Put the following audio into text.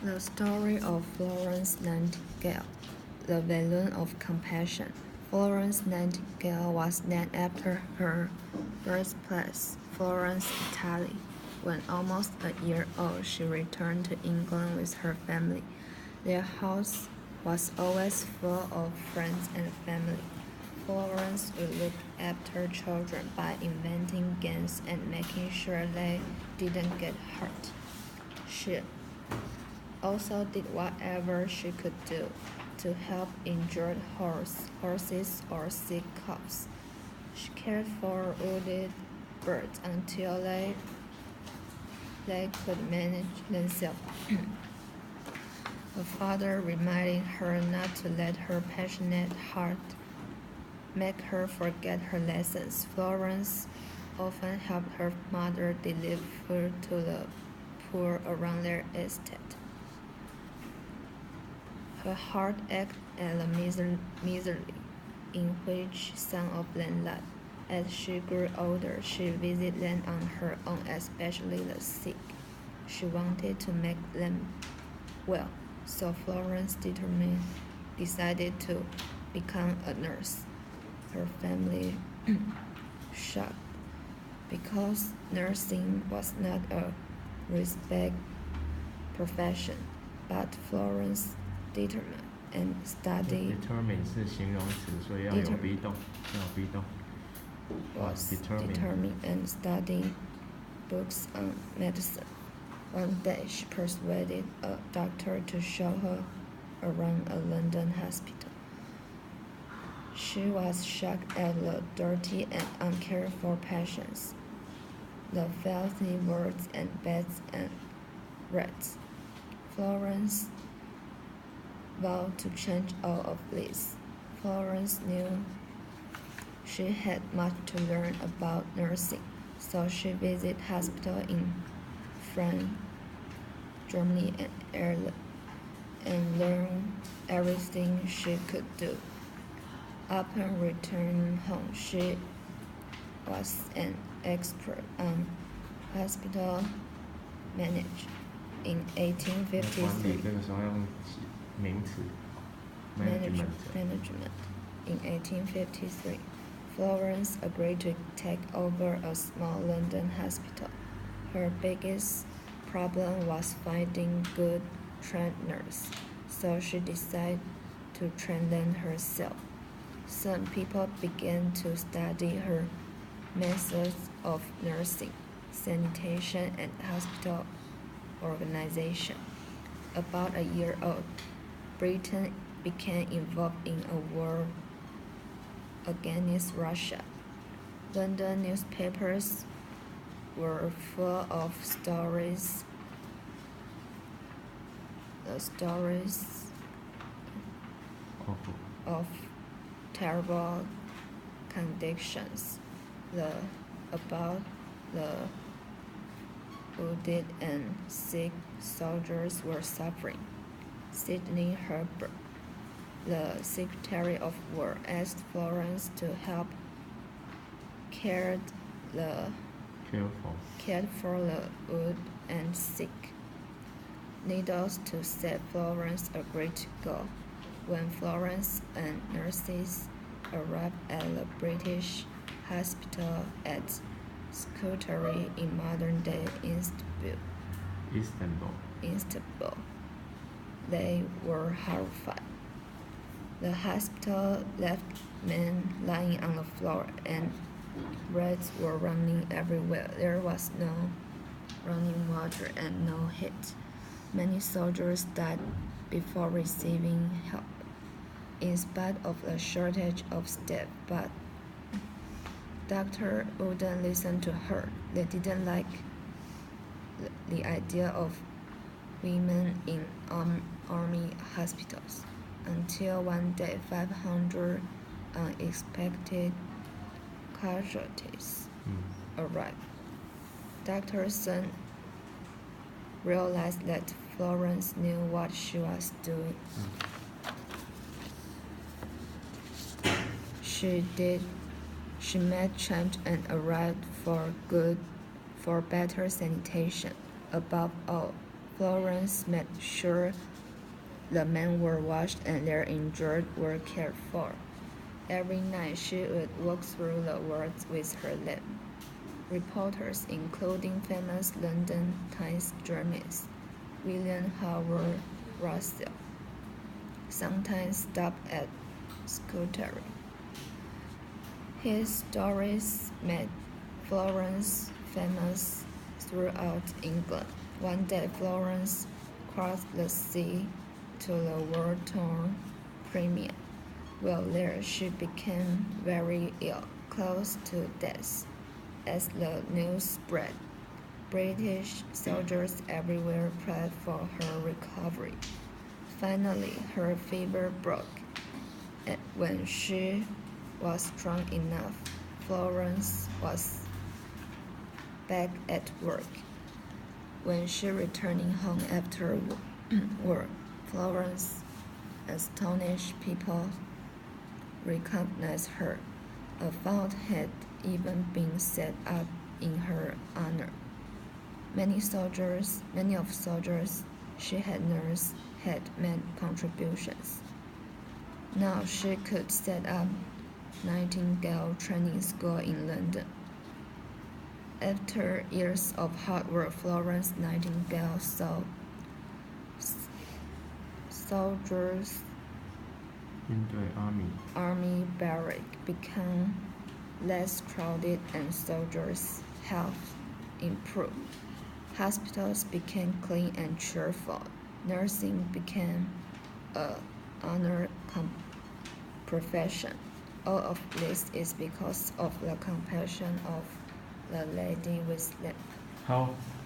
The story of Florence Nightingale, the balloon of compassion. Florence Nightingale was named after her birthplace, Florence, Italy. When almost a year old, she returned to England with her family. Their house was always full of friends and family. Florence would look after children by inventing games and making sure they didn't get hurt. She also did whatever she could do to help injured horses or sick cows. She cared for wounded birds until they could manage themselves. Her father reminding her not to let her passionate heart make her forget her lessons. Florence often helped her mother deliver food to the poor around their estate. Her heart ached at the misery in which some of them lived. As she grew older, she visited them on her own, especially the sick. She wanted to make them well, so Florence decided to become a nurse. Her family shocked because nursing was not a respected profession, but Florence determined and studied. Determined 是形容词，所以要有 be 动，要有 be 动。Was determined and studied books on medicine. One day, she persuaded a doctor to show her around a London hospital. She was shocked at the dirty and uncared for patients, the filthy wards and beds and rats. Florence vowed to change all of this. Florence knew she had much to learn about nursing, so she visited hospitals in France, Germany, and Ireland, and learned everything she could do. Upon returning home, she was an expert on hospital management. In 1853, 管理这个时候用名词 management. In 1853, Florence agreed to take over a small London hospital. Her biggest problem was finding good trained nurses, so she decided to train them herself. Some people began to study her methods of nursing, sanitation, and hospital organization. About a year old, Britain became involved in a war against Russia. London newspapers were full of stories of terrible conditions about the wounded and sick soldiers were suffering. Sidney Herbert, the Secretary of War, asked Florence to help cared for the wounded and sick. Needless to say, Florence agreed to go. When Florence and nurses arrived at the British hospital at Scutari in modern-day Istanbul, they were horrified. The hospital left men lying on the floor, and rats were running everywhere. There was no running water and no heat. Many soldiers died before receiving help. In spite of the shortage of staff, but doctors wouldn't listen to her. They didn't like the idea of women in army hospitals. Until one day, 500 unexpected casualties arrived. Doctor Sun realized that Florence knew what she was doing. She made change and arrived for better sanitation. Above all, Florence made sure the men were washed and their injured were cared for. Every night she would walk through the wards with her lamp. Reporters, including famous London Times journalist William Howard Russell, sometimes stopped at Scutari. His stories made Florence famous throughout England. One day Florence crossed the sea to the war-torn Crimea. While there, she became very ill, close to death. As the news spread, British soldiers everywhere prayed for her recovery. Finally, her fever broke, and when she was strong enough, Florence was back at work. When she returning home after work, Florence astonished people recognized her. A font had even been set up in her honor. Many of soldiers she had nursed had made contributions. Now she could set up Nightingale Training School in London. After years of hard work, Florence Nightingale saw soldiers' army barrack become less crowded and soldiers' health improved. Hospitals became clean and cheerful. Nursing became an honored profession. All of this is because of the compassion of the lady with lamp. 好。